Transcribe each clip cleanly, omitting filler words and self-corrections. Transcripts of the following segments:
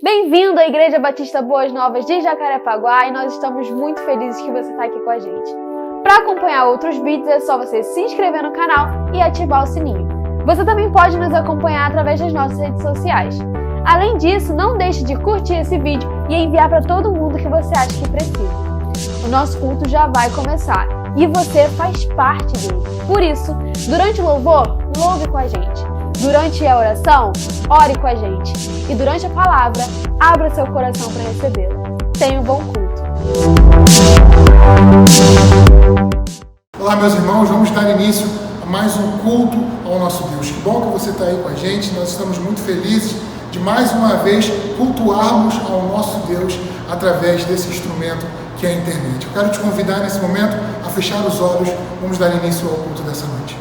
Bem-vindo à Igreja Batista Boas Novas de Jacarepaguá e nós estamos muito felizes que você está aqui com a gente. Para acompanhar outros vídeos é só você se inscrever no canal e ativar o sininho. Você também pode nos acompanhar através das nossas redes sociais. Além disso, não deixe de curtir esse vídeo e enviar para todo mundo que você acha que precisa. O nosso culto já vai começar e você faz parte dele. Por isso, durante o louvor, louve com a gente. Durante a oração, ore com a gente. E durante a palavra, abra seu coração para recebê-la. Tenha um bom culto. Olá, meus irmãos, vamos dar início a mais um culto ao nosso Deus. Que bom que você está aí com a gente. Nós estamos muito felizes de mais uma vez cultuarmos ao nosso Deus através desse instrumento que é a internet. Eu quero te convidar nesse momento a fechar os olhos. Vamos dar início ao culto dessa noite.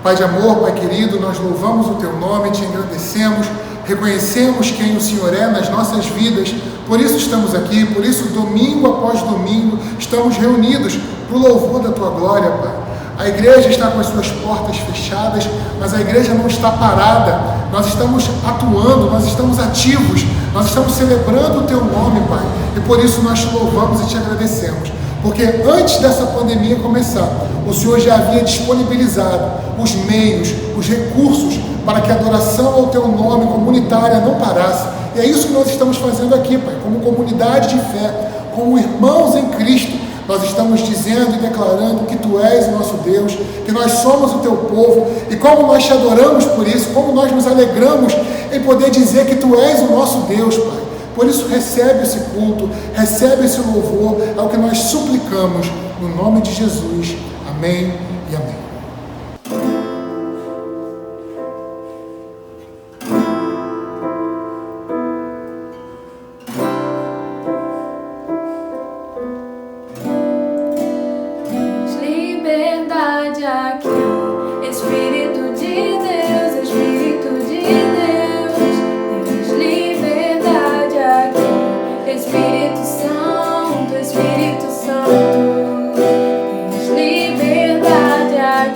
Pai de amor, Pai querido, nós louvamos o Teu nome, Te agradecemos, reconhecemos quem o Senhor é nas nossas vidas, por isso estamos aqui, por isso domingo após domingo estamos reunidos para o louvor da Tua glória, Pai. A igreja está com as suas portas fechadas, mas a igreja não está parada, nós estamos atuando, nós estamos ativos, nós estamos celebrando o Teu nome, Pai, e por isso nós Te louvamos e Te agradecemos. Porque antes dessa pandemia começar, o Senhor já havia disponibilizado os meios, os recursos para que a adoração ao Teu nome comunitária não parasse. E é isso que nós estamos fazendo aqui, Pai, como comunidade de fé, como irmãos em Cristo. Nós estamos dizendo e declarando que Tu és o nosso Deus, que nós somos o Teu povo, e como nós Te adoramos por isso, como nós nos alegramos em poder dizer que Tu és o nosso Deus, Pai. Por isso, recebe esse culto, recebe esse louvor, é o que nós suplicamos, no nome de Jesus. Amém e amém. Liberdade aqui, Espírito de Deus, Espírito de Deus. Tens liberdade aqui, Espírito Santo, Espírito Santo. Tens liberdade aqui.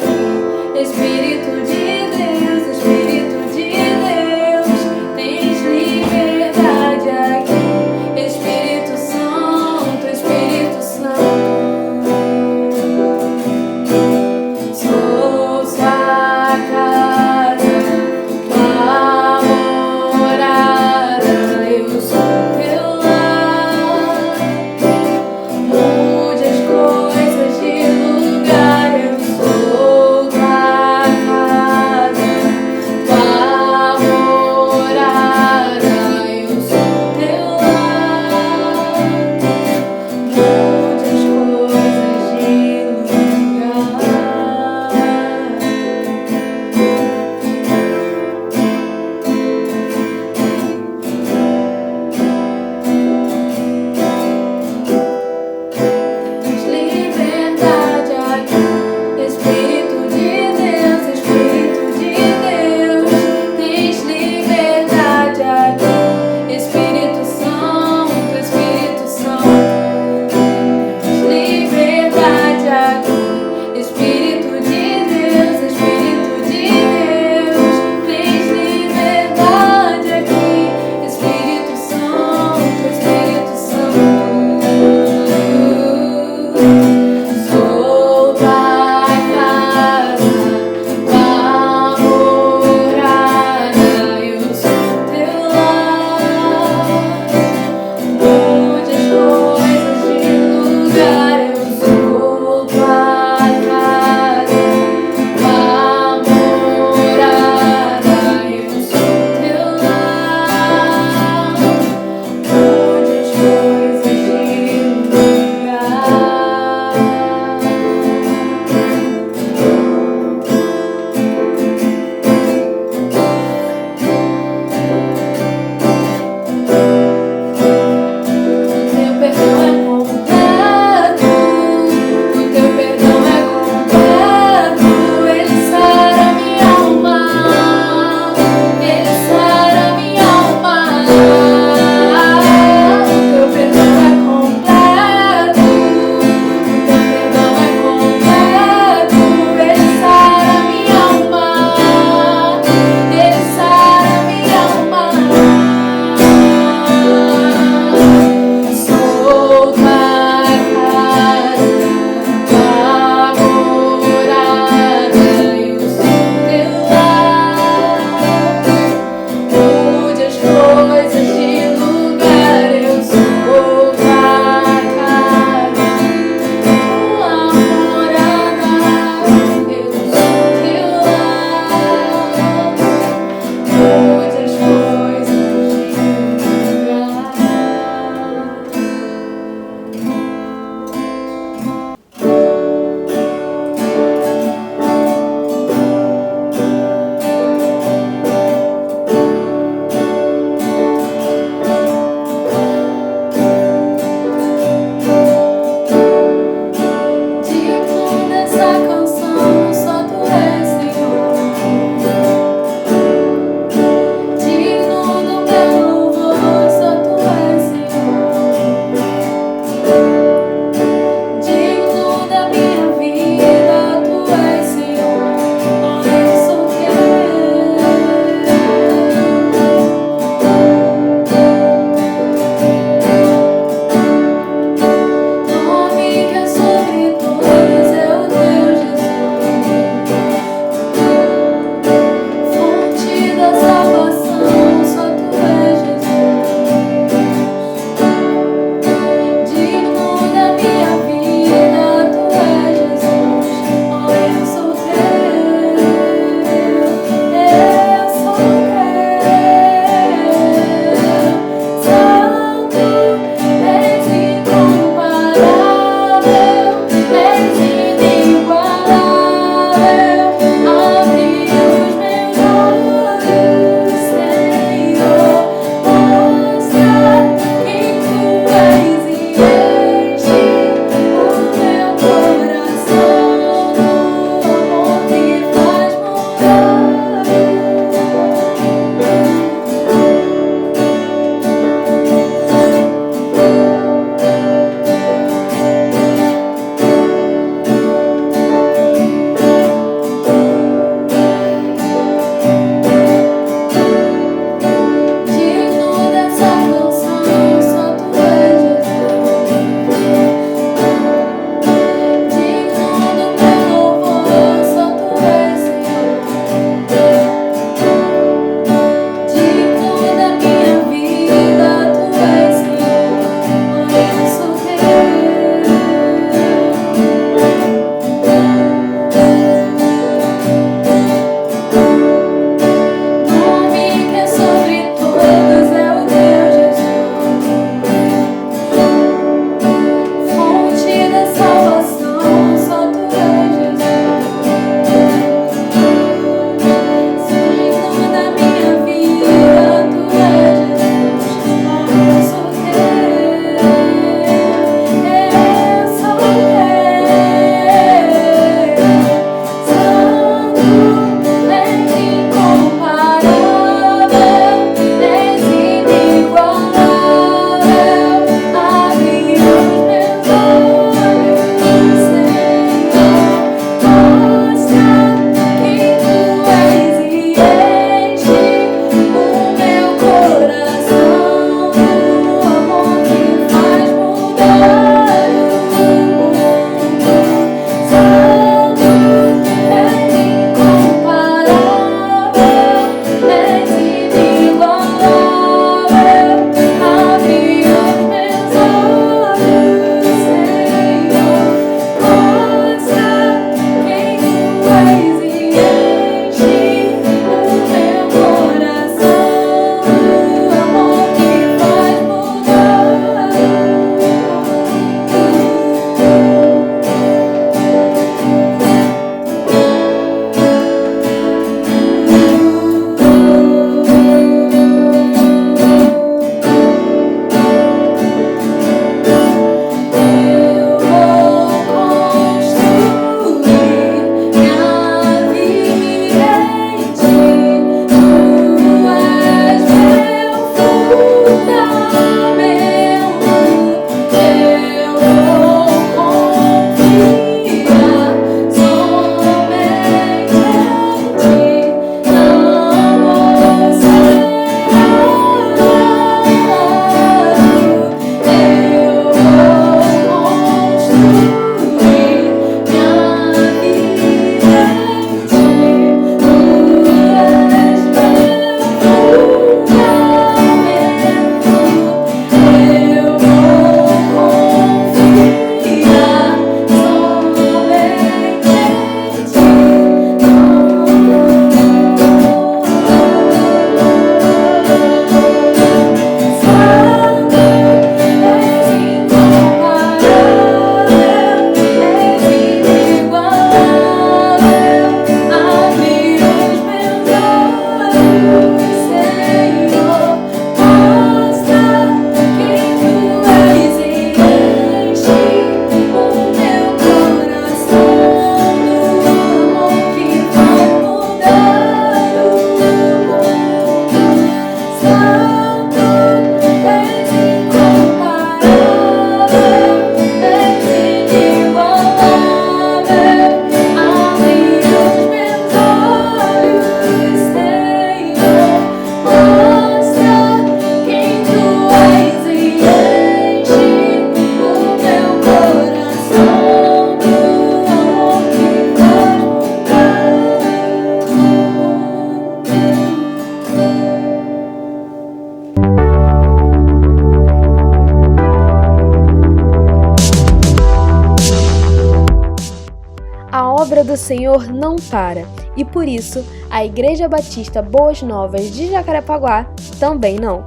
palavra do Senhor não para, e por isso a Igreja Batista Boas Novas de Jacarepaguá também não.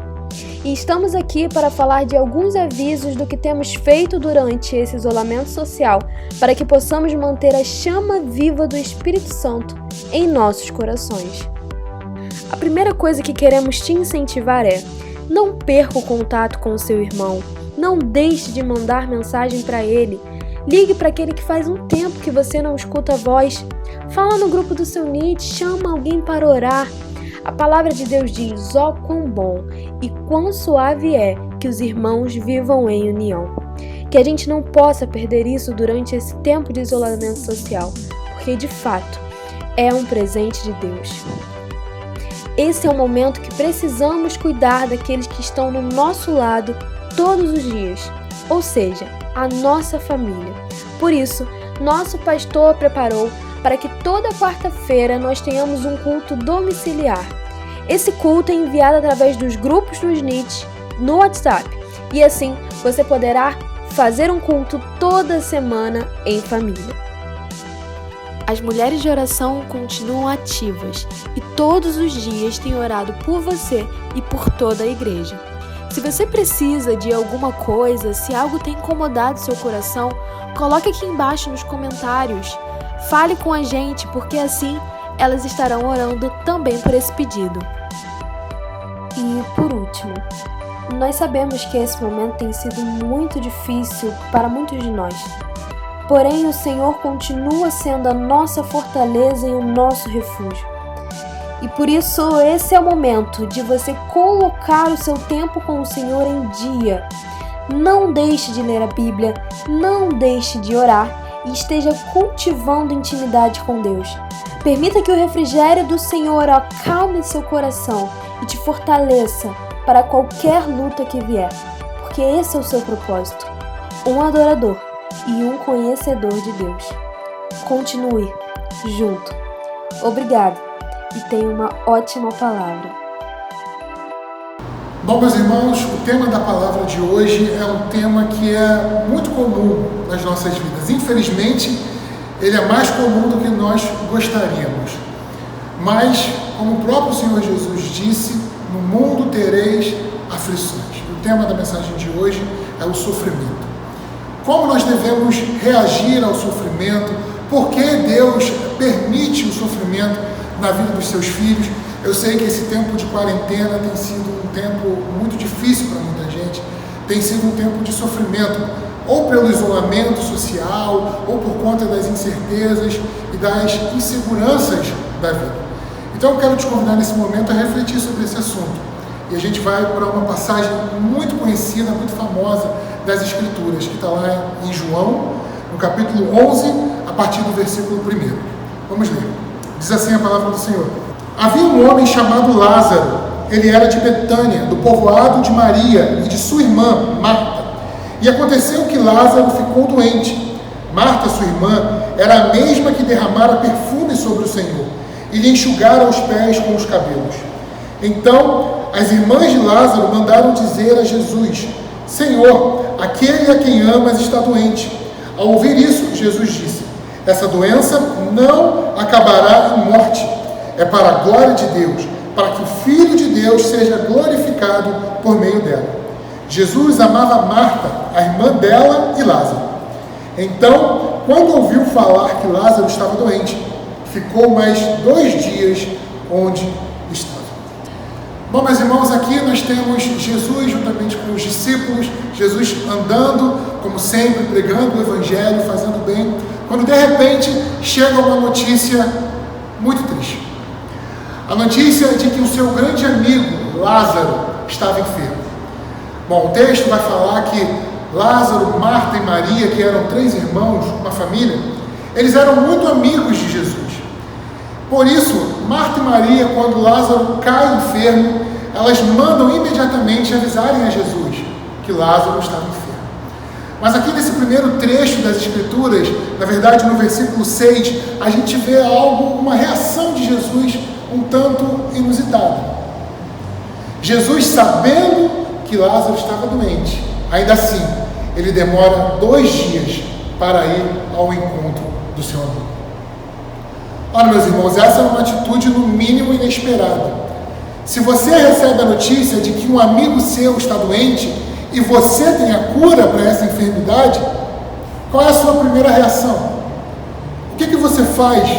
E estamos aqui para falar de alguns avisos do que temos feito durante esse isolamento social para que possamos manter a chama viva do Espírito Santo em nossos corações. A primeira coisa que queremos te incentivar é: não perca o contato com o seu irmão, não deixe de mandar mensagem para ele, ligue para aquele que faz um tempo que você não escuta a voz, fala no grupo do seu NIT, chama alguém para orar. A palavra de Deus diz: ó quão bom e quão suave é que os irmãos vivam em união. Que a gente não possa perder isso durante esse tempo de isolamento social, porque de fato é um presente de Deus. Esse é o momento que precisamos cuidar daqueles que estão no nosso lado todos os dias, ou seja, a nossa família. Por isso, nosso pastor preparou para que toda quarta-feira nós tenhamos um culto domiciliar. Esse culto é enviado através dos grupos dos NIT no WhatsApp e assim você poderá fazer um culto toda semana em família. As mulheres de oração continuam ativas e todos os dias têm orado por você e por toda a igreja. Se você precisa de alguma coisa, se algo tem incomodado seu coração, coloque aqui embaixo nos comentários. Fale com a gente, porque assim elas estarão orando também por esse pedido. E por último, nós sabemos que esse momento tem sido muito difícil para muitos de nós. Porém, o Senhor continua sendo a nossa fortaleza e o nosso refúgio. E por isso, esse é o momento de você colocar o seu tempo com o Senhor em dia. Não deixe de ler a Bíblia, não deixe de orar e esteja cultivando intimidade com Deus. Permita que o refrigério do Senhor acalme seu coração e te fortaleça para qualquer luta que vier, porque esse é o seu propósito, um adorador e um conhecedor de Deus. Continue junto. Obrigado e tenha uma ótima palavra. Bom, meus irmãos, o tema da palavra de hoje é um tema que é muito comum nas nossas vidas. Infelizmente, ele é mais comum do que nós gostaríamos. Mas, como o próprio Senhor Jesus disse, no mundo tereis aflições. O tema da mensagem de hoje é o sofrimento. Como nós devemos reagir ao sofrimento? Por que Deus permite o sofrimento na vida dos seus filhos? Eu sei que esse tempo de quarentena tem sido um tempo muito difícil para muita gente, tem sido um tempo de sofrimento, ou pelo isolamento social, ou por conta das incertezas e das inseguranças da vida. Então eu quero te convidar nesse momento a refletir sobre esse assunto. E a gente vai para uma passagem muito conhecida, muito famosa das Escrituras, que está lá em João, no capítulo 11, a partir do versículo 1. Vamos ler. Diz assim a palavra do Senhor. Havia um homem chamado Lázaro. Ele era de Betânia, do povoado de Maria e de sua irmã, Marta. E aconteceu que Lázaro ficou doente. Marta, sua irmã, era a mesma que derramara perfume sobre o Senhor e lhe enxugara os pés com os cabelos. Então, as irmãs de Lázaro mandaram dizer a Jesus: Senhor, aquele a quem amas está doente. Ao ouvir isso, Jesus disse: essa doença não acabará em morte. É para a glória de Deus, para que o Filho de Deus seja glorificado por meio dela. Jesus amava Marta, a irmã dela, e Lázaro. Então, quando ouviu falar que Lázaro estava doente, ficou mais 2 dias onde estava. Bom, meus irmãos, aqui nós temos Jesus juntamente com os discípulos, Jesus andando, como sempre, pregando o Evangelho, fazendo bem, quando de repente chega uma notícia muito triste. A notícia de que o seu grande amigo, Lázaro, estava enfermo. Bom, o texto vai falar que Lázaro, Marta e Maria, que eram 3 irmãos, uma família, eles eram muito amigos de Jesus. Por isso, Marta e Maria, quando Lázaro cai enfermo, elas mandam imediatamente avisarem a Jesus que Lázaro estava enfermo. Mas aqui nesse primeiro trecho das Escrituras, na verdade no versículo 6, a gente vê uma reação de Jesus um tanto inusitada. Jesus, sabendo que Lázaro estava doente, ainda assim, ele demora 2 dias para ir ao encontro do seu amigo. Olha, meus irmãos, essa é uma atitude no mínimo inesperada. Se você recebe a notícia de que um amigo seu está doente e você tem a cura para essa enfermidade, qual é a sua primeira reação? O que você faz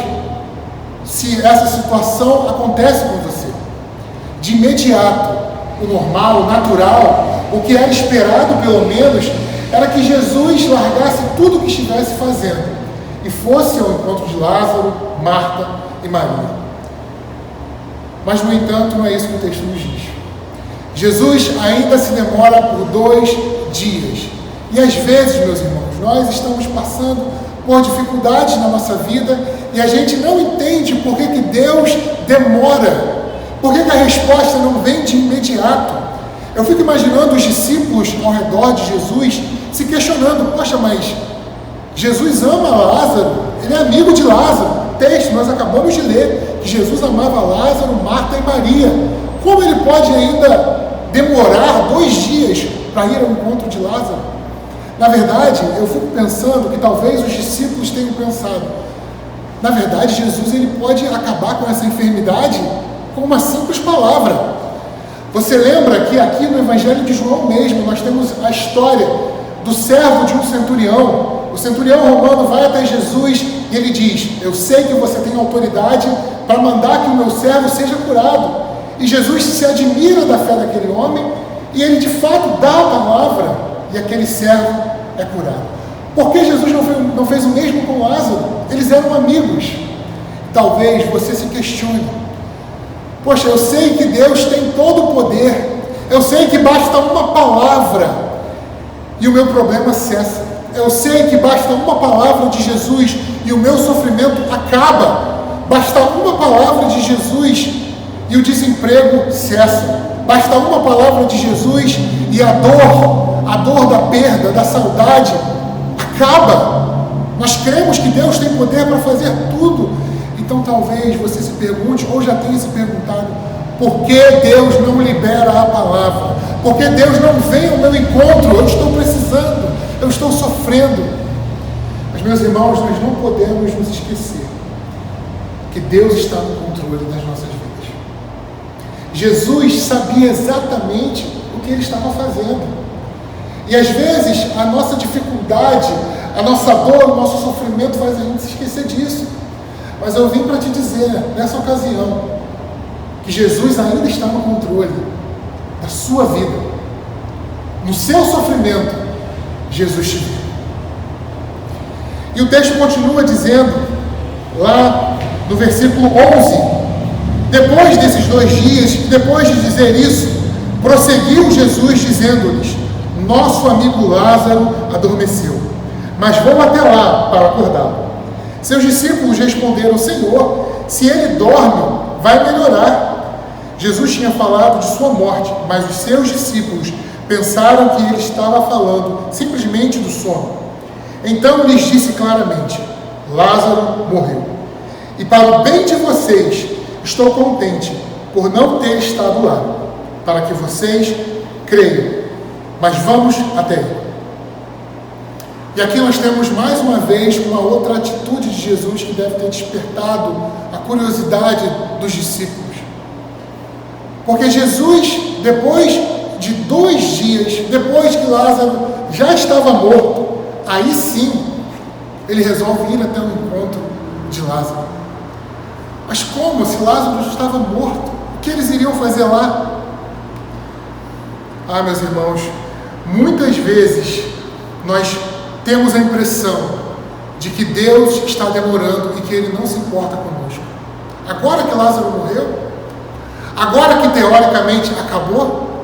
se essa situação acontece com você? De imediato, o normal, o natural, o que era esperado pelo menos, era que Jesus largasse tudo o que estivesse fazendo e fosse ao encontro de Lázaro, Marta e Maria. Mas, no entanto, não é isso que o texto nos diz. Jesus ainda se demora por 2 dias. E às vezes, meus irmãos, nós estamos passando por dificuldades na nossa vida e a gente não entende por que Deus demora, por que a resposta não vem de imediato. Eu fico imaginando os discípulos ao redor de Jesus se questionando: poxa, mas Jesus ama Lázaro, ele é amigo de Lázaro. Texto, nós acabamos de ler que Jesus amava Lázaro, Marta e Maria. Como ele pode ainda demorar 2 dias para ir ao encontro de Lázaro? Na verdade, eu fico pensando que talvez os discípulos tenham pensado: na verdade, Jesus ele pode acabar com essa enfermidade com uma simples palavra. Você lembra que aqui no Evangelho de João mesmo, nós temos a história do servo de um centurião. O centurião romano vai até Jesus e ele diz: eu sei que você tem autoridade para mandar que o meu servo seja curado. E Jesus se admira da fé daquele homem e ele de fato dá a palavra e aquele servo é curado. Por que Jesus não fez o mesmo com Lázaro? Eles eram amigos. Talvez você se questione: poxa, eu sei que Deus tem todo o poder, eu sei que basta uma palavra e o meu problema cessa. Eu sei que basta uma palavra de Jesus e o meu sofrimento acaba. Basta uma palavra de Jesus e o desemprego cessa. Basta uma palavra de Jesus e a dor da perda, da saudade, acaba. Nós cremos que Deus tem poder para fazer tudo. Então talvez você se pergunte, ou já tenha se perguntado: por que Deus não libera a palavra? Por que Deus não vem ao meu encontro? Eu estou precisando, eu estou sofrendo. Mas, meus irmãos, nós não podemos nos esquecer que Deus está no controle das nossas vidas. Jesus sabia exatamente o que ele estava fazendo. E às vezes a nossa dificuldade, a nossa dor, o nosso sofrimento faz a gente se esquecer disso. Mas eu vim para te dizer, nessa ocasião, que Jesus ainda está no controle da sua vida. No seu sofrimento, Jesus te vê. E o texto continua dizendo, lá no versículo 11, depois desses 2 dias, depois de dizer isso, prosseguiu Jesus dizendo-lhes: nosso amigo Lázaro adormeceu, mas vou até lá para acordá-lo. Seus discípulos responderam: Senhor, se ele dorme, vai melhorar. Jesus tinha falado de sua morte, mas os seus discípulos pensaram que ele estava falando simplesmente do sono. Então lhes disse claramente: Lázaro morreu. E para o bem de vocês, estou contente por não ter estado lá, para que vocês creiam. Mas vamos até ele. E aqui nós temos mais uma vez uma outra atitude de Jesus que deve ter despertado a curiosidade dos discípulos. Porque Jesus, depois de 2 dias, depois que Lázaro já estava morto, aí sim, ele resolve ir até o encontro de Lázaro. Mas como? Se Lázaro já estava morto, o que eles iriam fazer lá? Ah, meus irmãos, muitas vezes nós temos a impressão de que Deus está demorando e que Ele não se importa conosco. Agora que Lázaro morreu? Agora que teoricamente acabou?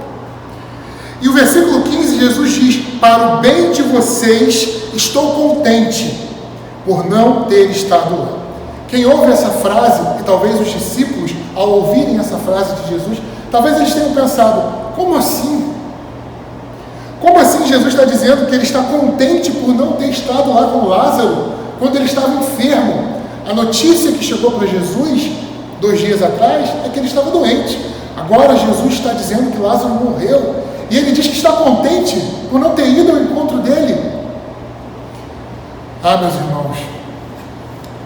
E o versículo 15, Jesus diz: para o bem de vocês estou contente por não ter estado lá. Quem ouve essa frase, e talvez os discípulos, ao ouvirem essa frase de Jesus, talvez eles tenham pensado: como assim? Como assim Jesus está dizendo que ele está contente por não ter estado lá com Lázaro, quando ele estava enfermo? A notícia que chegou para Jesus 2 dias atrás é que ele estava doente. Agora Jesus está dizendo que Lázaro morreu, e ele diz que está contente por não ter ido ao encontro dele. Ah, meus irmãos,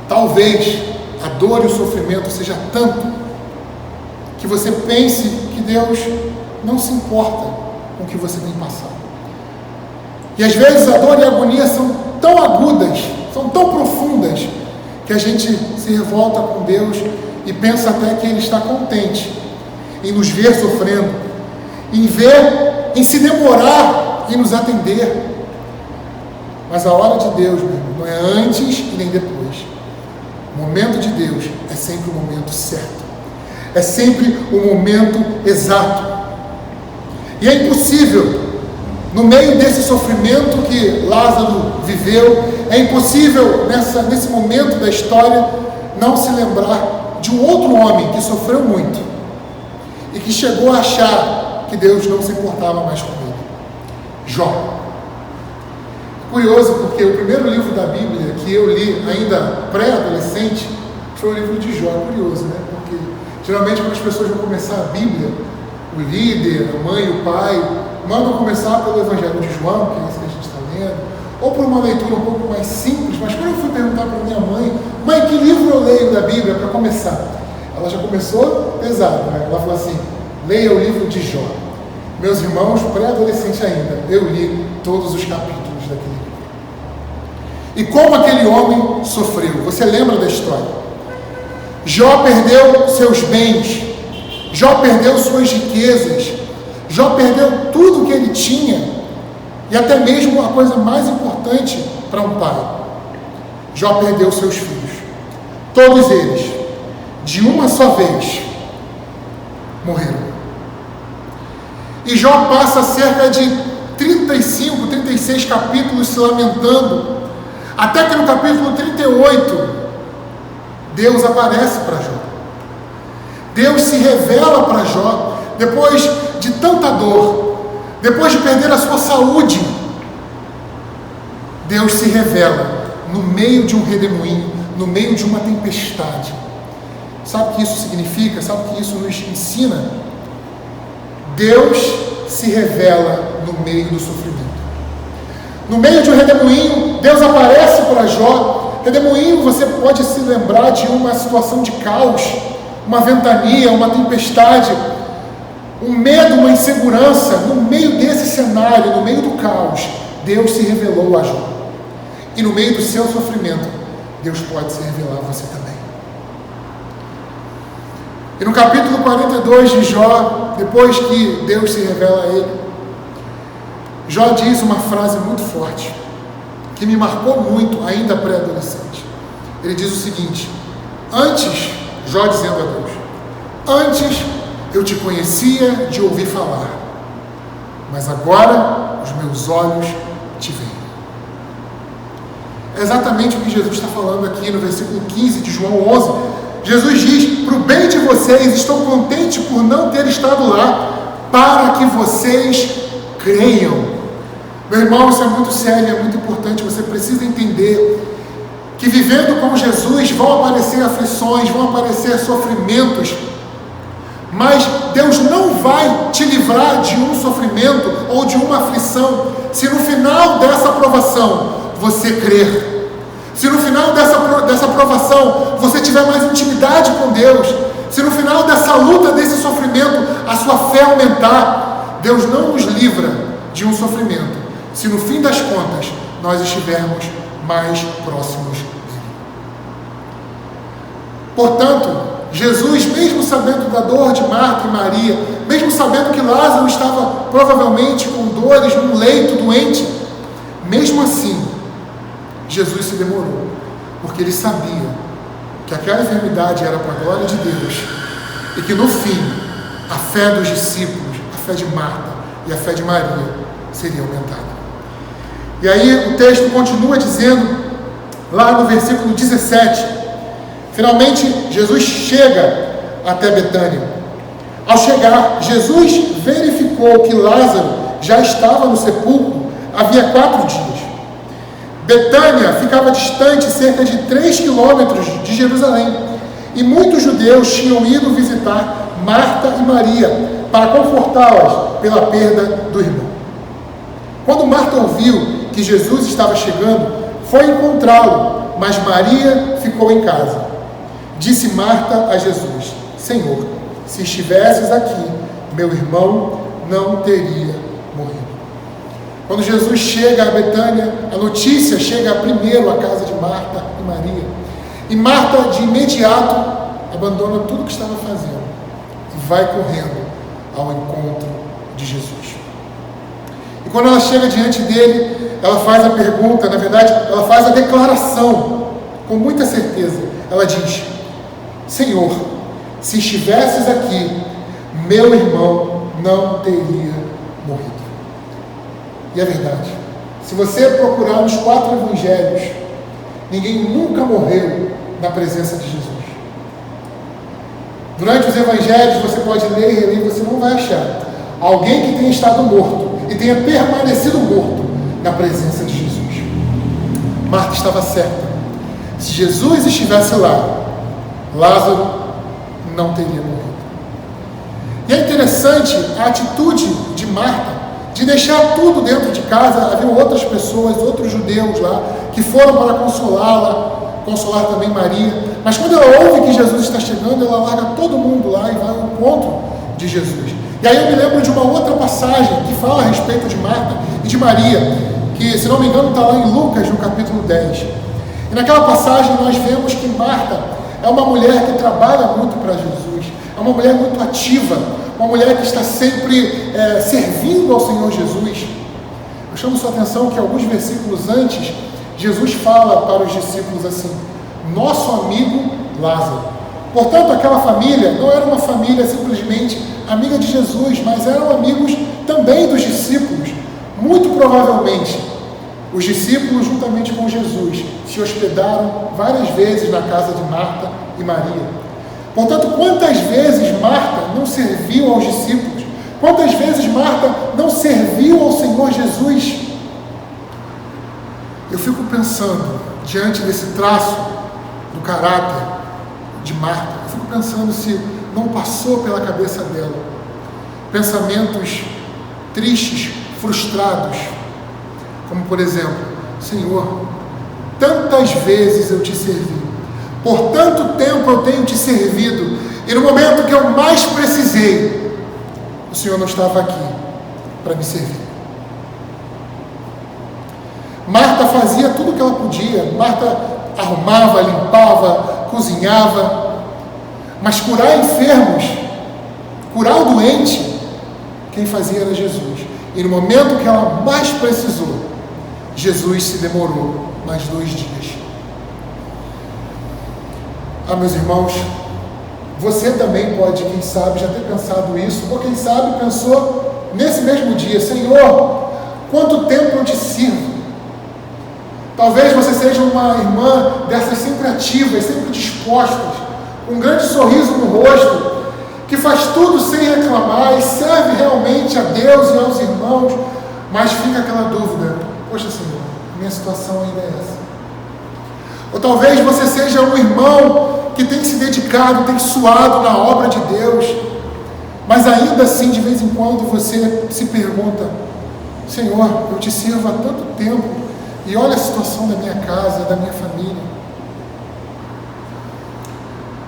talvez a dor e o sofrimento seja tanto que você pense que Deus não se importa com o que você tem passado. E às vezes a dor e a agonia são tão agudas, são tão profundas, que a gente se revolta com Deus e pensa até que Ele está contente em nos ver sofrendo, em se demorar em nos atender. Mas a hora de Deus, meu irmão, não é antes e nem depois. O momento de Deus é sempre o momento certo. É sempre o momento exato. E é impossível, no meio desse sofrimento que Lázaro viveu, é impossível nesse momento da história não se lembrar de um outro homem que sofreu muito e que chegou a achar que Deus não se importava mais com ele. Jó. Curioso, porque o primeiro livro da Bíblia que eu li ainda pré-adolescente foi o livro de Jó. Curioso, né? Porque geralmente quando as pessoas vão começar a Bíblia, o líder, a mãe, o pai, mandam começar pelo Evangelho de João, que é esse que a gente está lendo, ou por uma leitura um pouco mais simples. Mas quando eu fui perguntar para minha mãe, que livro eu leio da Bíblia para começar? Ela já começou pesado, né? Ela falou assim: leia o livro de Jó. Meus irmãos, pré-adolescente ainda, eu li todos os capítulos daquele livro. E como aquele homem sofreu? Você lembra da história? Jó perdeu seus bens, Jó perdeu suas riquezas, Jó perdeu tudo que ele tinha, e até mesmo a coisa mais importante para um pai. Jó perdeu seus filhos. Todos eles, de uma só vez, morreram. E Jó passa cerca de 35, 36 capítulos se lamentando, até que no capítulo 38, Deus aparece para Jó. Deus se revela para Jó, depois de tanta dor, depois de perder a sua saúde. Deus se revela no meio de um redemoinho, no meio de uma tempestade. Sabe o que isso significa? Sabe o que isso nos ensina? Deus se revela no meio do sofrimento. No meio de um redemoinho, Deus aparece para Jó. Redemoinho, você pode se lembrar de uma situação de caos, uma ventania, uma tempestade, um medo, uma insegurança. No meio desse cenário, no meio do caos, Deus se revelou a Jó. E no meio do seu sofrimento, Deus pode se revelar a você também. E no capítulo 42 de Jó, depois que Deus se revela a ele, Jó diz uma frase muito forte, que me marcou muito, ainda pré-adolescente. Ele diz o seguinte: antes, Jó dizendo a Deus, antes eu te conhecia de ouvir falar, mas agora os meus olhos te veem. É exatamente o que Jesus está falando aqui no versículo 15 de João 11. Jesus diz: para o bem de vocês, estou contente por não ter estado lá, para que vocês creiam. Meu irmão, isso é muito sério, é muito importante. Você precisa entender que vivendo com Jesus vão aparecer aflições, vão aparecer sofrimentos, mas Deus não vai te livrar de um sofrimento ou de uma aflição se no final dessa provação você crer. Se no final dessa provação você tiver mais intimidade com Deus, se no final dessa luta, desse sofrimento, a sua fé aumentar, Deus não nos livra de um sofrimento se no fim das contas nós estivermos mais próximos dele. Portanto, Jesus, mesmo sabendo da dor de Marta e Maria, mesmo sabendo que Lázaro estava provavelmente com dores num leito doente, mesmo assim, Jesus se demorou, porque ele sabia que aquela enfermidade era para a glória de Deus e que no fim, a fé dos discípulos, a fé de Marta e a fé de Maria seria aumentada. E aí o texto continua dizendo, lá no versículo 17, finalmente Jesus chega até Betânia. Ao chegar, Jesus verificou que Lázaro já estava no sepulcro havia 4 dias. Betânia ficava distante cerca de 3 quilômetros de Jerusalém, e muitos judeus tinham ido visitar Marta e Maria para confortá-las pela perda do irmão. Quando Marta ouviu que Jesus estava chegando, foi encontrá-lo, mas Maria ficou em casa. Disse Marta a Jesus: Senhor, se estivesses aqui, meu irmão não teria morrido. Quando Jesus chega a Betânia, a notícia chega primeiro à casa de Marta e Maria. E Marta, de imediato, abandona tudo o que estava fazendo e vai correndo ao encontro de Jesus. E quando ela chega diante dele, ela faz a pergunta, na verdade, ela faz a declaração, com muita certeza. Ela diz: Senhor, se estivesses aqui, meu irmão não teria morrido. E é verdade. Se você procurar nos 4 evangelhos, ninguém nunca morreu na presença de Jesus. Durante os evangelhos, você pode ler e reler, você não vai achar alguém que tenha estado morto e tenha permanecido morto na presença de Jesus. Marta estava certa. Se Jesus estivesse lá, Lázaro não teria morrido. E é interessante a atitude de Marta de deixar tudo dentro de casa. Havia outras pessoas, outros judeus lá, que foram para consolá-la, consolar também Maria. Mas quando ela ouve que Jesus está chegando, ela larga todo mundo lá e vai ao encontro de Jesus. E aí eu me lembro de uma outra passagem que fala a respeito de Marta e de Maria, que, se não me engano, está lá em Lucas, no capítulo 10. E naquela passagem nós vemos que Marta é uma mulher que trabalha muito para Jesus, é uma mulher muito ativa, uma mulher que está sempre servindo ao Senhor Jesus. Eu chamo sua atenção que alguns versículos antes, Jesus fala para os discípulos assim: nosso amigo Lázaro. Portanto, aquela família não era uma família simplesmente amiga de Jesus, mas eram amigos também dos discípulos. Muito provavelmente, os discípulos, juntamente com Jesus, se hospedaram várias vezes na casa de Marta e Maria. Portanto, quantas vezes Marta não serviu aos discípulos? Quantas vezes Marta não serviu ao Senhor Jesus? Eu fico pensando, diante desse traço do caráter de Marta, eu fico pensando se não passou pela cabeça dela pensamentos tristes, frustrados, como por exemplo: Senhor, tantas vezes eu te servi, por tanto tempo eu tenho te servido, e no momento que eu mais precisei, o Senhor não estava aqui para me servir. Marta fazia tudo o que ela podia. Marta arrumava, limpava, cozinhava, mas curar enfermos, curar o doente, quem fazia era Jesus. E no momento que ela mais precisou, Jesus se demorou mais 2 dias. Meus irmãos, você também pode, quem sabe, já ter pensado isso, ou quem sabe pensou nesse mesmo dia: Senhor, quanto tempo eu te sirvo? Talvez você seja uma irmã dessas sempre ativas, sempre dispostas, com um grande sorriso no rosto, que faz tudo sem reclamar e serve realmente a Deus e aos irmãos, mas fica aquela dúvida: poxa, Senhor, minha situação ainda é essa. Ou talvez você seja um irmão que tem se dedicado, tem suado na obra de Deus, mas ainda assim, de vez em quando, você se pergunta: Senhor, eu te sirvo há tanto tempo, e olha a situação da minha casa, da minha família.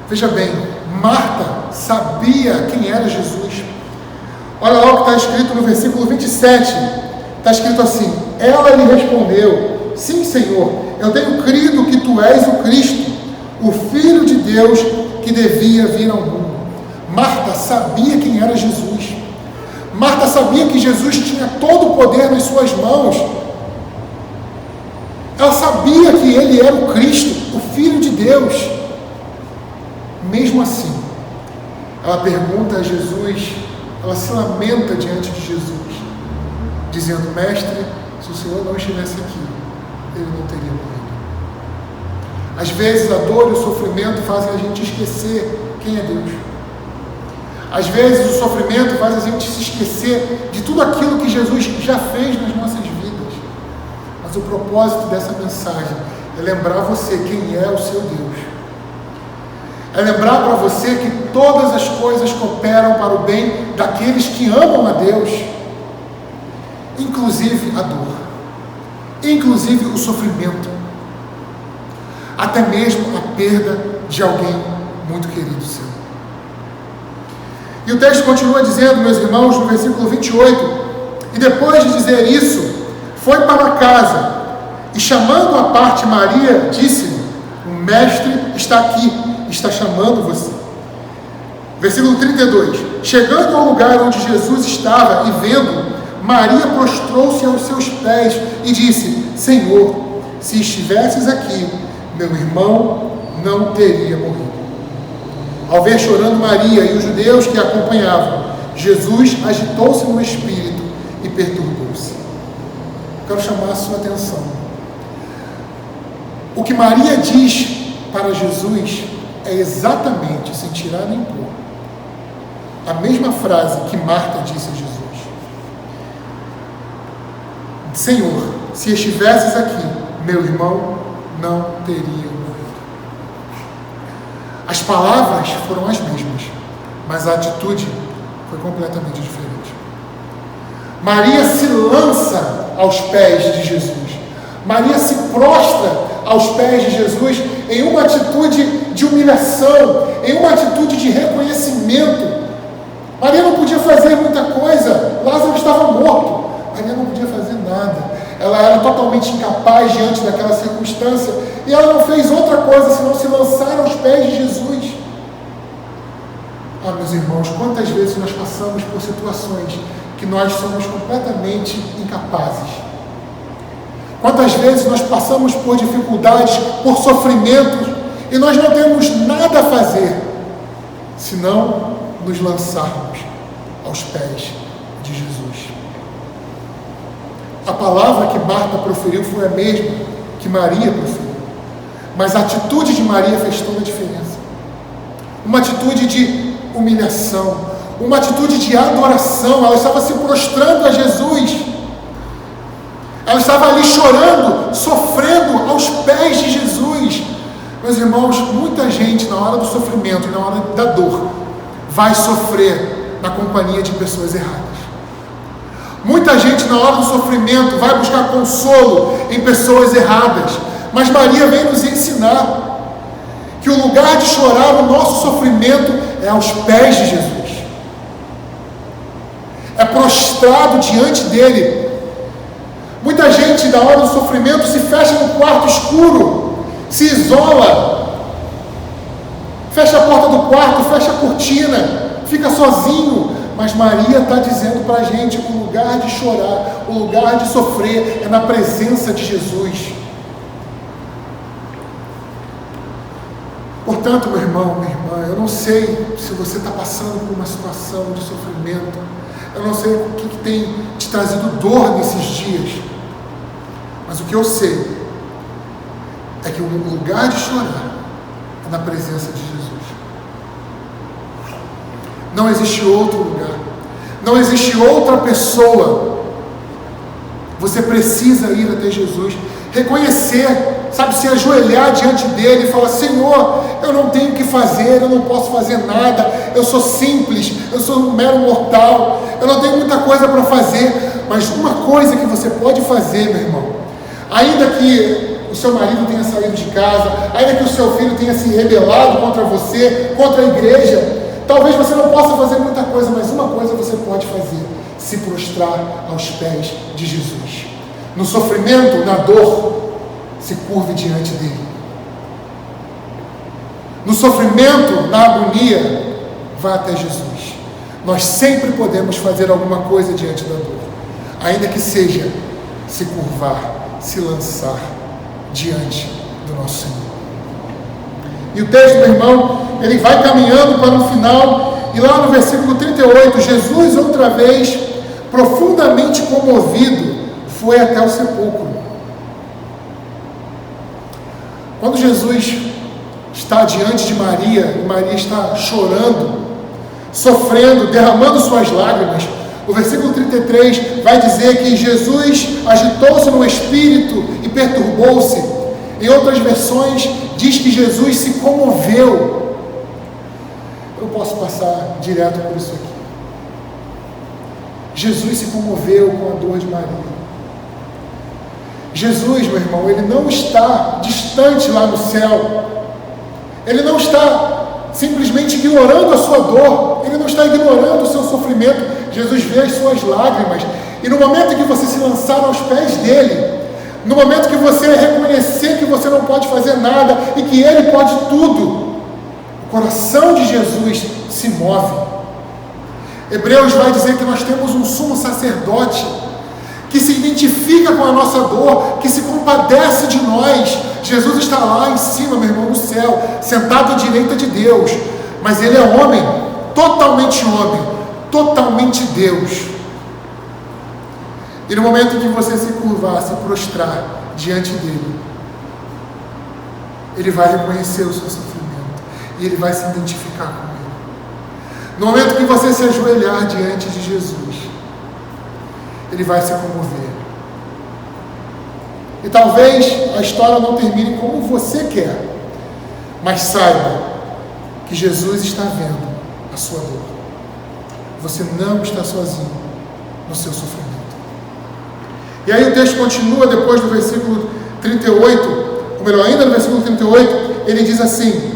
Veja bem, Marta sabia quem era Jesus. Olha lá o que está escrito no versículo 27. Está escrito assim: ela lhe respondeu: sim, Senhor, eu tenho crido que tu és o Cristo, o Filho de Deus que devia vir ao mundo. Marta sabia quem era Jesus. Marta sabia que Jesus tinha todo o poder nas suas mãos. Ela sabia que ele era o Cristo, o Filho de Deus. Mesmo assim, ela pergunta a Jesus, ela se lamenta diante de Jesus, dizendo: mestre, se o Senhor não estivesse aqui, ele não teria morrido. Às vezes a dor e o sofrimento fazem a gente esquecer quem é Deus. Às vezes o sofrimento faz a gente se esquecer de tudo aquilo que Jesus já fez nas nossas vidas. Mas o propósito dessa mensagem é lembrar você quem é o seu Deus. É lembrar para você que todas as coisas cooperam para o bem daqueles que amam a Deus, inclusive a dor, inclusive o sofrimento, até mesmo a perda de alguém muito querido seu. E o texto continua dizendo, meus irmãos, no versículo 28, e depois de dizer isso, foi para casa, e chamando à parte Maria, disse-lhe, o mestre está aqui, está chamando você. Versículo 32, chegando ao lugar onde Jesus estava e vendo, Maria prostrou-se aos seus pés e disse, Senhor, se estivesses aqui, meu irmão não teria morrido. Ao ver chorando Maria e os judeus que a acompanhavam, Jesus agitou-se no espírito e perturbou-se. Quero chamar a sua atenção. O que Maria diz para Jesus é exatamente, sem tirar nem pôr, a mesma frase que Marta disse a Jesus. Senhor, se estivesses aqui, meu irmão não teria morrido. As palavras foram as mesmas, mas a atitude foi completamente diferente. Maria se lança aos pés de Jesus. Maria se prostra aos pés de Jesus em uma atitude de humilhação, em uma atitude de reconhecimento. Maria não podia fazer muita coisa, Lázaro estava morto. Maria não podia fazer nada. Ela era totalmente incapaz diante daquela circunstância. E ela não fez outra coisa senão se lançar aos pés de Jesus. Ah, meus irmãos, quantas vezes nós passamos por situações que nós somos completamente incapazes. Quantas vezes nós passamos por dificuldades, por sofrimentos, e nós não temos nada a fazer, senão nos lançarmos aos pés de Jesus. A palavra que Marta proferiu foi a mesma que Maria proferiu, mas a atitude de Maria fez toda a diferença. Uma atitude de humilhação, uma atitude de adoração. Ela estava se prostrando a Jesus, ela estava ali chorando, sofrendo aos pés de Jesus. Meus irmãos, muita gente na hora do sofrimento e na hora da dor vai sofrer na companhia de pessoas erradas. Muita gente na hora do sofrimento vai buscar consolo em pessoas erradas, mas Maria vem nos ensinar que o lugar de chorar o nosso sofrimento é aos pés de Jesus, é prostrado diante dele. Muita gente na hora do sofrimento se fecha no quarto escuro, se isola, fecha a porta do quarto, fecha a cortina, fica sozinho. Mas Maria está dizendo para a gente, o lugar de chorar, o lugar de sofrer é na presença de Jesus. Portanto, meu irmão, minha irmã, eu não sei se você está passando por uma situação de sofrimento, eu não sei o que tem te trazido dor nesses dias, mas o que eu sei é que o lugar de chorar é na presença de Jesus. Não existe outro lugar, não existe outra pessoa. Você precisa ir até Jesus, reconhecer, sabe, se ajoelhar diante dele e falar, Senhor, eu não tenho o que fazer, eu não posso fazer nada, eu sou simples, eu sou um mero mortal, eu não tenho muita coisa para fazer, mas uma coisa que você pode fazer, meu irmão, ainda que o seu marido tenha saído de casa, ainda que o seu filho tenha se rebelado contra você, contra a igreja, talvez você não possa fazer muita coisa, mas uma coisa você pode fazer, se prostrar aos pés de Jesus. No sofrimento, na dor, se curve diante dele. No sofrimento, na agonia, vá até Jesus. Nós sempre podemos fazer alguma coisa diante da dor, ainda que seja se curvar, se lançar diante do nosso Senhor. E o texto, meu irmão, ele vai caminhando para o final, e lá no versículo 38, Jesus outra vez, profundamente comovido, foi até o sepulcro. Quando Jesus está diante de Maria, e Maria está chorando, sofrendo, derramando suas lágrimas, o versículo 33 vai dizer que Jesus agitou-se no espírito e perturbou-se. Em outras versões, diz que Jesus se comoveu. Eu posso passar direto por isso aqui. Jesus se comoveu com a dor de Maria. Jesus, meu irmão, ele não está distante lá no céu. Ele não está simplesmente ignorando a sua dor, ele não está ignorando o seu sofrimento. Jesus vê as suas lágrimas, e no momento em que você se lançar aos pés dele, no momento que você reconhecer que você não pode fazer nada e que ele pode tudo, o coração de Jesus se move. Hebreus vai dizer que nós temos um sumo sacerdote que se identifica com a nossa dor, que se compadece de nós. Jesus está lá em cima, meu irmão, no céu, sentado à direita de Deus, mas ele é homem, totalmente Deus. E no momento em que você se curvar, se prostrar diante dele, ele vai reconhecer o seu sofrimento e ele vai se identificar com ele. No momento que você se ajoelhar diante de Jesus, ele vai se comover. E talvez a história não termine como você quer, mas saiba que Jesus está vendo a sua dor. Você não está sozinho no seu sofrimento. E aí o texto continua depois do versículo 38, ou melhor, ainda no versículo 38, ele diz assim: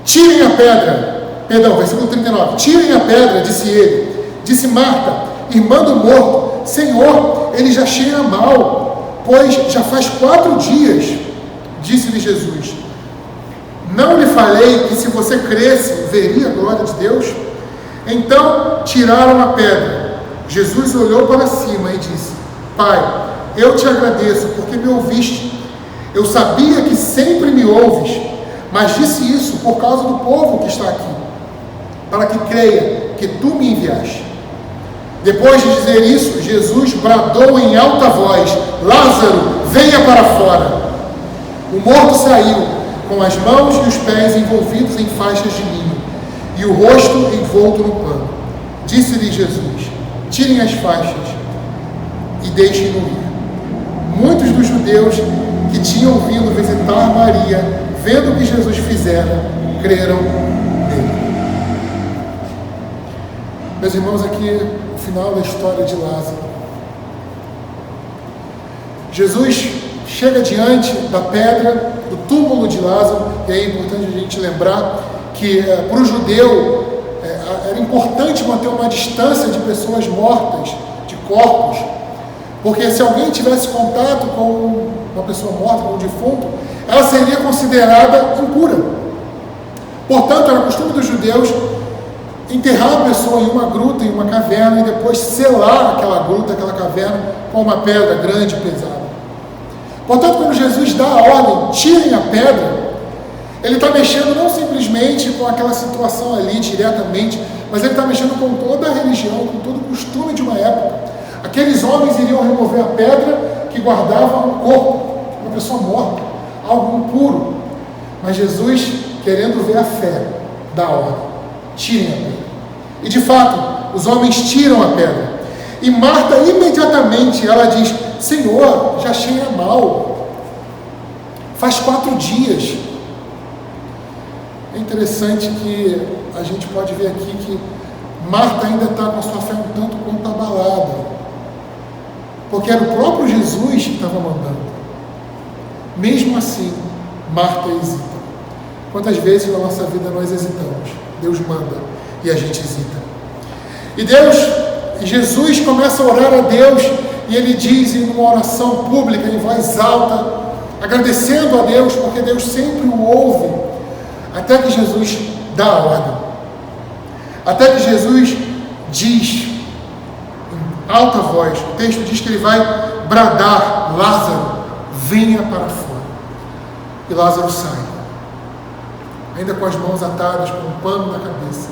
tirem a pedra, versículo 39, tirem a pedra, disse ele. Disse Marta, irmã do morto: Senhor, ele já cheira mal, pois já faz 4 dias. Disse-lhe Jesus: não lhe falei que se você cresce, veria a glória de Deus? Então tiraram a pedra. Jesus olhou para cima e disse: Pai, eu te agradeço porque me ouviste. Eu sabia que sempre me ouves, mas disse isso por causa do povo que está aqui, para que creia que tu me enviaste. Depois de dizer isso, Jesus bradou em alta voz: Lázaro, venha para fora. O morto saiu, com as mãos e os pés envolvidos em faixas de linho, e o rosto envolto no pano. Disse-lhe Jesus: tirem as faixas e deixem-no ir. Muitos dos judeus que tinham vindo visitar Maria, vendo o que Jesus fizera, creram nele. Meus irmãos, aqui o final da história de Lázaro. Jesus chega diante da pedra, do túmulo de Lázaro, e é importante a gente lembrar que para o judeu era importante manter uma distância de pessoas mortas, de corpos, porque se alguém tivesse contato com uma pessoa morta, com um defunto, ela seria considerada impura. Portanto, era costume dos judeus enterrar a pessoa em uma gruta, em uma caverna, e depois selar aquela gruta, aquela caverna, com uma pedra grande e pesada. Portanto, quando Jesus dá a ordem, tirem a pedra, ele está mexendo não simplesmente com aquela situação ali diretamente, mas ele está mexendo com toda a religião, com todo o costume de uma época. Aqueles homens iriam remover a pedra que guardava um corpo, uma pessoa morta, algo impuro. Mas Jesus, querendo ver a fé, dá a ordem: tirem a pedra. E de fato, os homens tiram a pedra. E Marta, imediatamente, ela diz: Senhor, já cheira mal. Faz 4 dias. É interessante que a gente pode ver aqui que Marta ainda está com a sua fé um tanto quanto abalada, porque era o próprio Jesus que estava mandando. Mesmo assim, Marta hesita. Quantas vezes na nossa vida nós hesitamos? Deus manda e a gente hesita. E Jesus começa a orar a Deus, e ele diz em uma oração pública, em voz alta, agradecendo a Deus, porque Deus sempre o ouve, até que Jesus dá a ordem. Até que Jesus diz em alta voz, o texto diz que ele vai bradar: Lázaro, venha para fora. E Lázaro sai, ainda com as mãos atadas, com um pano na cabeça.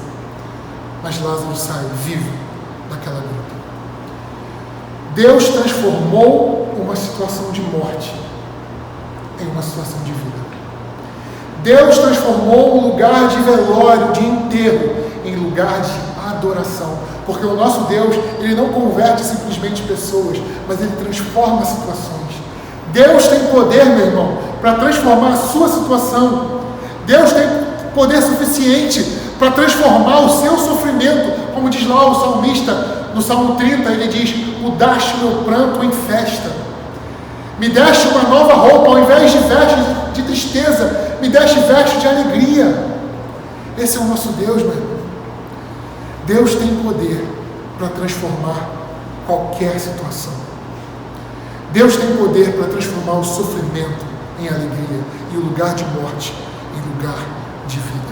Mas Lázaro sai vivo daquela gruta. Deus transformou uma situação de morte em uma situação de vida. Deus transformou um lugar de velório, de enterro, em lugar de adoração. Porque o nosso Deus, ele não converte simplesmente pessoas, mas ele transforma situações. Deus tem poder, meu irmão, para transformar a sua situação. Deus tem poder suficiente para transformar o seu sofrimento, como diz lá o salmista, no Salmo 30, ele diz: mudaste meu pranto em festa. Me deste uma nova roupa, ao invés de vestes de tristeza, me deste vestes de alegria. Esse é o nosso Deus, meu irmão. Deus tem poder para transformar qualquer situação. Deus tem poder para transformar o sofrimento em alegria e o lugar de morte em lugar de vida.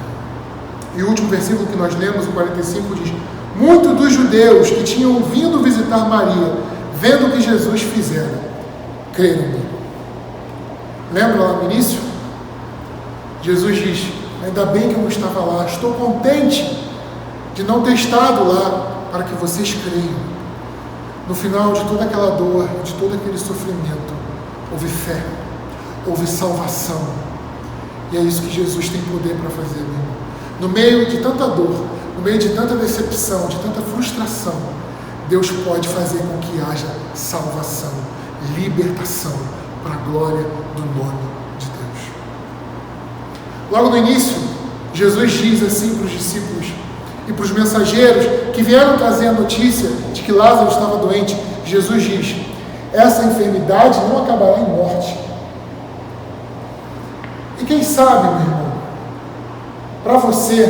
E o último versículo que nós lemos, o 45, diz: muitos dos judeus que tinham vindo visitar Maria, vendo o que Jesus fizera, creram nele. Lembra lá no início? Jesus diz: ainda bem que eu não estava lá, estou contente de não ter estado lá, para que vocês creiam. No final de toda aquela dor, de todo aquele sofrimento, houve fé, houve salvação. E é isso que Jesus tem poder para fazer, meu irmão. No meio de tanta dor, no meio de tanta decepção, de tanta frustração, Deus pode fazer com que haja salvação, libertação, para a glória do nome de Deus. Logo no início, Jesus diz assim para os discípulos e para os mensageiros que vieram trazer a notícia de que Lázaro estava doente. Jesus diz: essa enfermidade não acabará em morte. E quem sabe, meu irmão, para você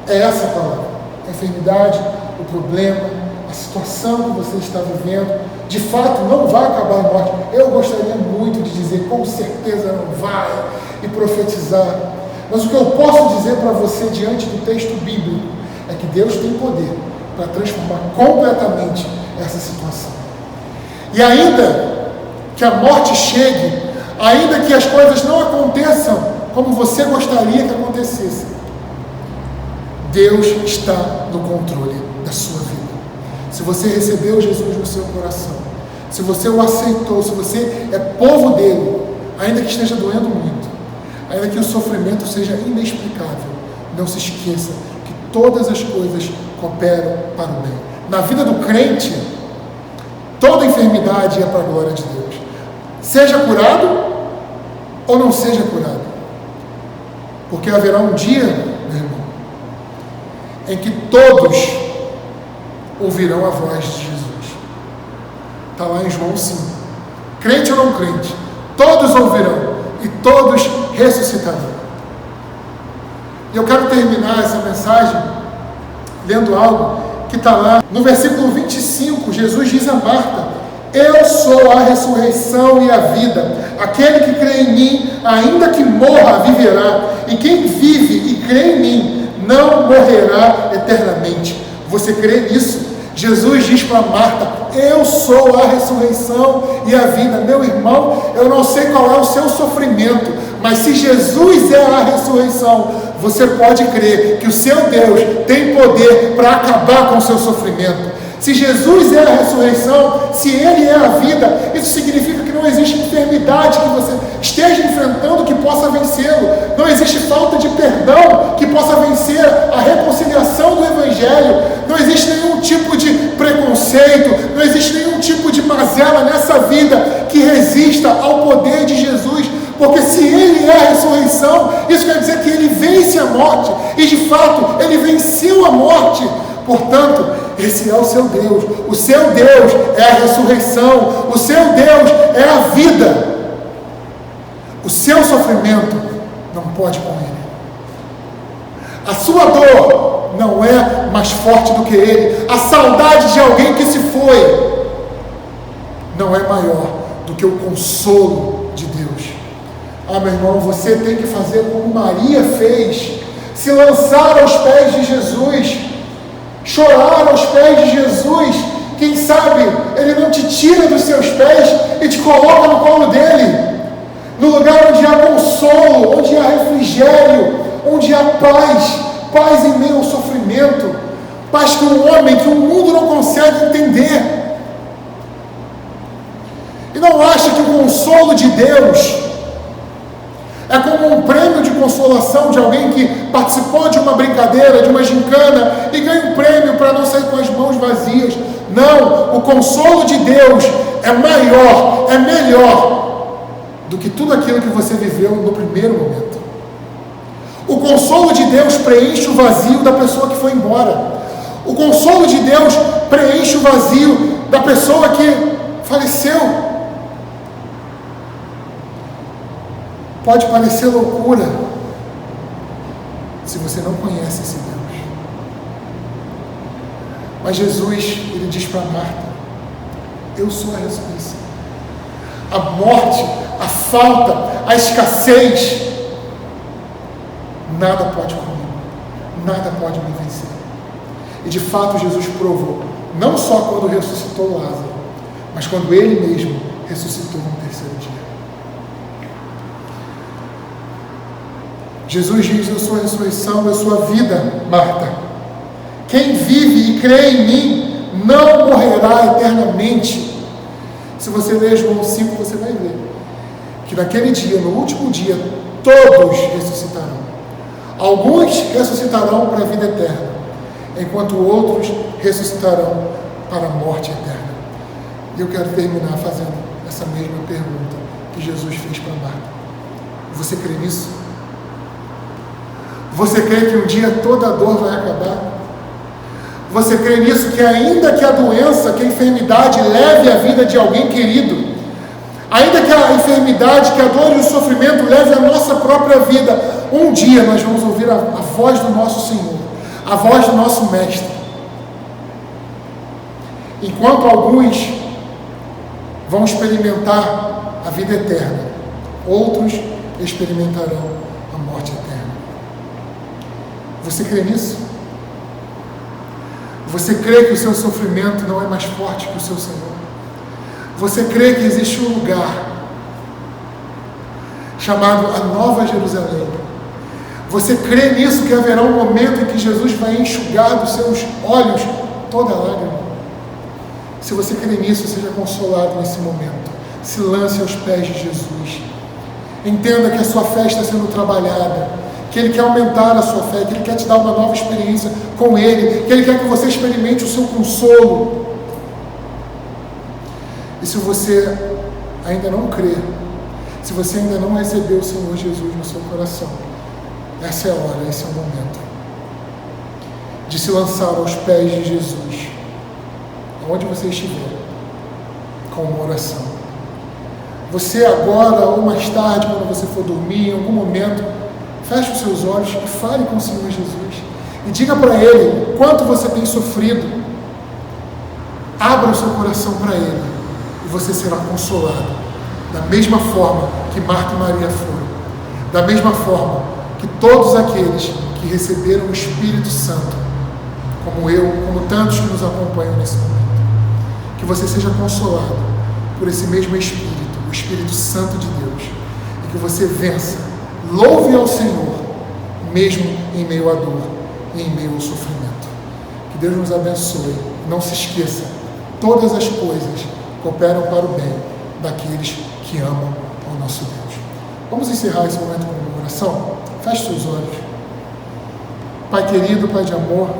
é essa a palavra. A enfermidade, o problema, a situação que você está vivendo, de fato não vai acabar em morte. Eu gostaria muito de dizer, com certeza não vai, e profetizar. Mas o que eu posso dizer para você diante do texto bíblico é que Deus tem poder para transformar completamente essa situação. E ainda que a morte chegue, ainda que as coisas não aconteçam como você gostaria que acontecesse, Deus está no controle da sua vida. Se você recebeu Jesus no seu coração, se você o aceitou, se você é povo dele, ainda que esteja doendo muito, ainda que o sofrimento seja inexplicável, não se esqueça que todas as coisas cooperam para o bem. Na vida do crente, toda enfermidade é para a glória de Deus. Seja curado ou não seja curado. Porque haverá um dia, meu irmão, em que todos ouvirão a voz de Jesus. Está lá em João 5. Crente ou não crente, todos ouvirão e todos ressuscitarão. E eu quero terminar essa mensagem lendo algo que está lá no versículo 25. Jesus diz a Marta: eu sou a ressurreição e a vida. Aquele que crê em mim, ainda que morra, viverá. E quem vive e crê em mim, não morrerá eternamente. Você crê nisso? Jesus diz para Marta: eu sou a ressurreição e a vida. Meu irmão, eu não sei qual é o seu sofrimento, mas se Jesus é a ressurreição, você pode crer que o seu Deus tem poder para acabar com o seu sofrimento. Se Jesus é a ressurreição, se Ele é a vida, isso significa que não existe enfermidade que você esteja enfrentando que possa vencê-lo. Não existe falta de perdão que possa vencer a reconciliação do Evangelho. Não existe nenhum tipo de preconceito, não existe nenhum tipo de mazela nessa vida que resista ao poder de Jesus. Porque se Ele é a ressurreição, isso quer dizer que Ele vence a morte. E de fato, Ele venceu a morte. Portanto, esse é o seu Deus. O seu Deus é a ressurreição. O seu Deus é a vida. O seu sofrimento não pode com Ele. A sua dor não é mais forte do que Ele. A saudade de alguém que se foi não é maior do que o consolo de Deus. Ah, meu irmão, você tem que fazer como Maria fez. Se lançar aos pés de Jesus. Chorar aos pés de Jesus. Quem sabe Ele não te tira dos seus pés e te coloca no colo dEle. No lugar onde há consolo, onde há refrigério, onde há paz. Paz em meio ao sofrimento. Paz que um homem, que o mundo não consegue entender. E não acha que o consolo de Deus é como um prêmio de consolação de alguém que participou de uma brincadeira, de uma gincana e ganha um prêmio para não sair com as mãos vazias. Não, o consolo de Deus é maior, é melhor do que tudo aquilo que você viveu no primeiro momento. O consolo de Deus preenche o vazio da pessoa que foi embora. O consolo de Deus preenche o vazio da pessoa que faleceu. Pode parecer loucura. se você não conhece esse Deus. Mas Jesus, ele diz para Marta: eu sou a ressurreição. A morte, a falta, a escassez, nada pode comigo, nada pode me vencer. E de fato Jesus provou, não só quando ressuscitou Lázaro, mas quando ele mesmo ressuscitou no terceiro dia. Jesus diz: eu sou a ressurreição, eu sou a vida, Marta. Quem vive e crê em mim não morrerá eternamente. Se você ler João 5, você vai ver que naquele dia, no último dia, todos ressuscitarão. Alguns ressuscitarão para a vida eterna, enquanto outros ressuscitarão para a morte eterna. E eu quero terminar fazendo essa mesma pergunta que Jesus fez para Marta. Você crê nisso? Você crê que um dia toda a dor vai acabar? Você crê nisso, que ainda que a doença, que a enfermidade leve a vida de alguém querido, ainda que a enfermidade, que a dor e o sofrimento leve a nossa própria vida, um dia nós vamos ouvir a voz do nosso Senhor, a voz do nosso Mestre. Enquanto alguns vão experimentar a vida eterna, outros experimentarão a morte eterna. Você crê nisso? Você crê que o seu sofrimento não é mais forte que o seu Senhor? Você crê que existe um lugar chamado a Nova Jerusalém? Você crê nisso, que haverá um momento em que Jesus vai enxugar dos seus olhos toda lágrima? Se você crê nisso, seja consolado nesse momento. Se lance aos pés de Jesus. Entenda que a sua fé está sendo trabalhada, que Ele quer aumentar a sua fé, que Ele quer te dar uma nova experiência com Ele, que Ele quer que você experimente o seu consolo. E se você ainda não crê, se você ainda não recebeu o Senhor Jesus no seu coração, essa é a hora, esse é o momento de se lançar aos pés de Jesus, aonde você estiver, com uma oração. Você agora ou mais tarde, quando você for dormir, em algum momento, feche os seus olhos e fale com o Senhor Jesus. E diga para Ele quanto você tem sofrido. Abra o seu coração para Ele e você será consolado. Da mesma forma que Marta e Maria foram. Da mesma forma que todos aqueles que receberam o Espírito Santo, como eu, como tantos que nos acompanham nesse momento. Que você seja consolado por esse mesmo Espírito, o Espírito Santo de Deus. E que você vença. Louve ao Senhor, mesmo em meio à dor e em meio ao sofrimento. Que Deus nos abençoe. Não se esqueça, todas as coisas cooperam para o bem daqueles que amam ao nosso Deus. Vamos encerrar esse momento com uma oração? Feche seus olhos. Pai querido, Pai de amor,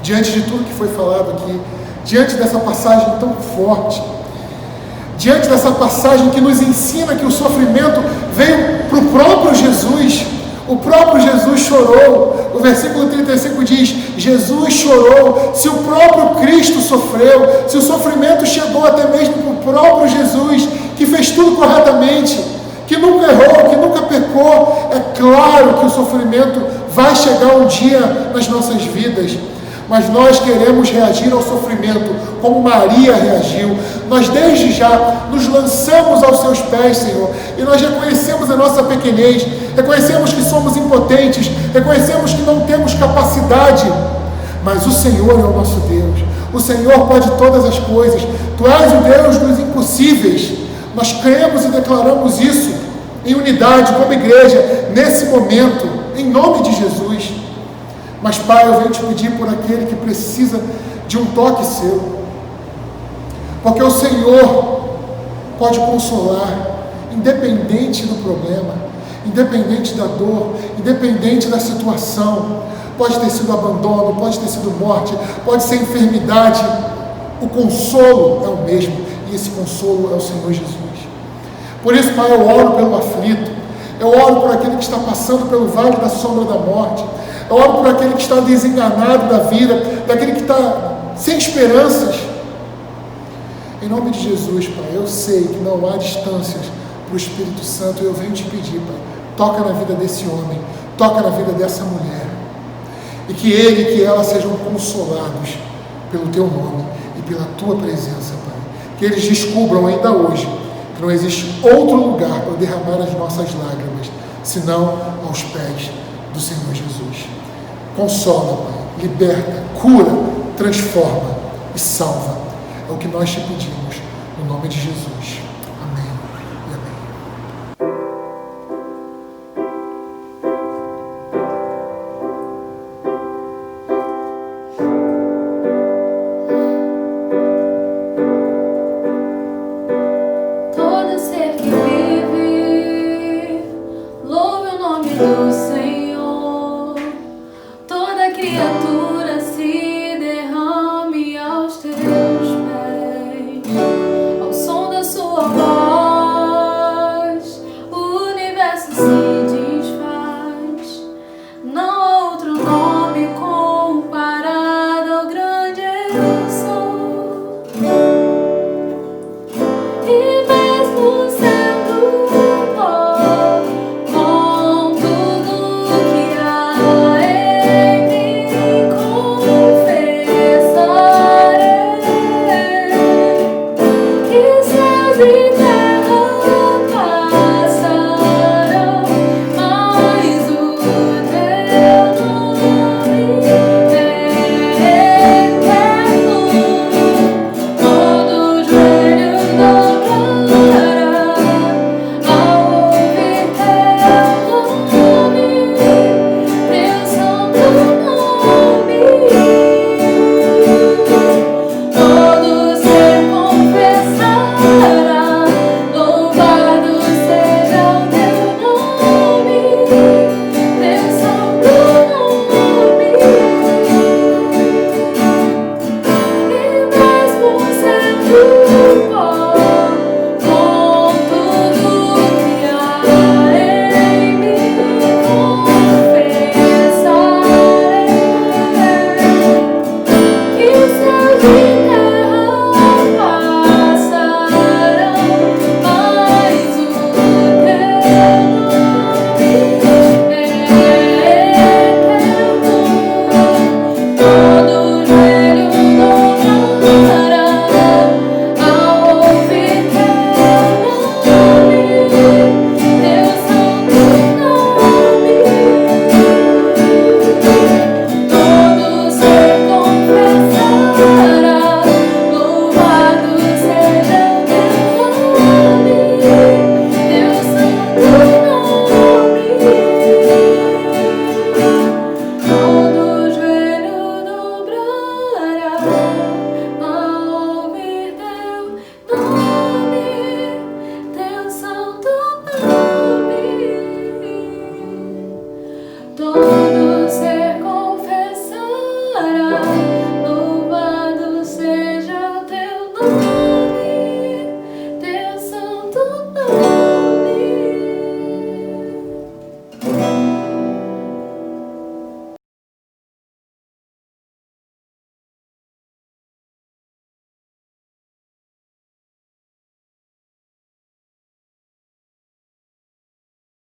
diante de tudo que foi falado aqui, diante dessa passagem tão forte, diante dessa passagem que nos ensina que o sofrimento veio para o próprio Jesus, o próprio Jesus chorou. O versículo 35 diz: Jesus chorou. Se o próprio Cristo sofreu, se o sofrimento chegou até mesmo para o próprio Jesus, que fez tudo corretamente, que nunca errou, que nunca pecou, é claro que o sofrimento vai chegar um dia nas nossas vidas. Mas nós queremos reagir ao sofrimento como Maria reagiu. Nós desde já nos lançamos aos seus pés, Senhor, e nós reconhecemos a nossa pequenez, reconhecemos que somos impotentes, reconhecemos que não temos capacidade, mas o Senhor é o nosso Deus. O Senhor pode todas as coisas. Tu és o Deus dos impossíveis. Nós cremos e declaramos isso em unidade como igreja nesse momento, em nome de Jesus. Mas, Pai, eu venho te pedir por aquele que precisa de um toque seu, porque o Senhor pode consolar, independente do problema, independente da dor, independente da situação. Pode ter sido abandono, pode ter sido morte, pode ser enfermidade. O consolo é o mesmo, e esse consolo é o Senhor Jesus. Por isso, Pai, eu oro pelo aflito, eu oro por aquele que está passando pelo vale da sombra da morte, eu oro por aquele que está desenganado da vida, daquele que está sem esperanças. Em nome de Jesus, Pai, eu sei que não há distâncias para o Espírito Santo, e eu venho te pedir, Pai, toca na vida desse homem, Toca na vida dessa mulher. E que ele e que ela sejam consolados pelo teu nome e pela tua presença, Pai. Que eles descubram ainda hoje que não existe outro lugar para derramar as nossas lágrimas, senão aos pés do Senhor Jesus. Consola, Pai, liberta, cura, transforma e salva. É o que nós te pedimos, no nome de Jesus. Amém e amém. Todo ser que vive, louve o nome do Senhor. Toda criatura se derrame aos teus pés. Ao som da sua voz, o universo se desfaz. Não há outro nome comparado ao grande eu sou. E mesmo sendo pó, com tudo que há em mim, confessarei que céus e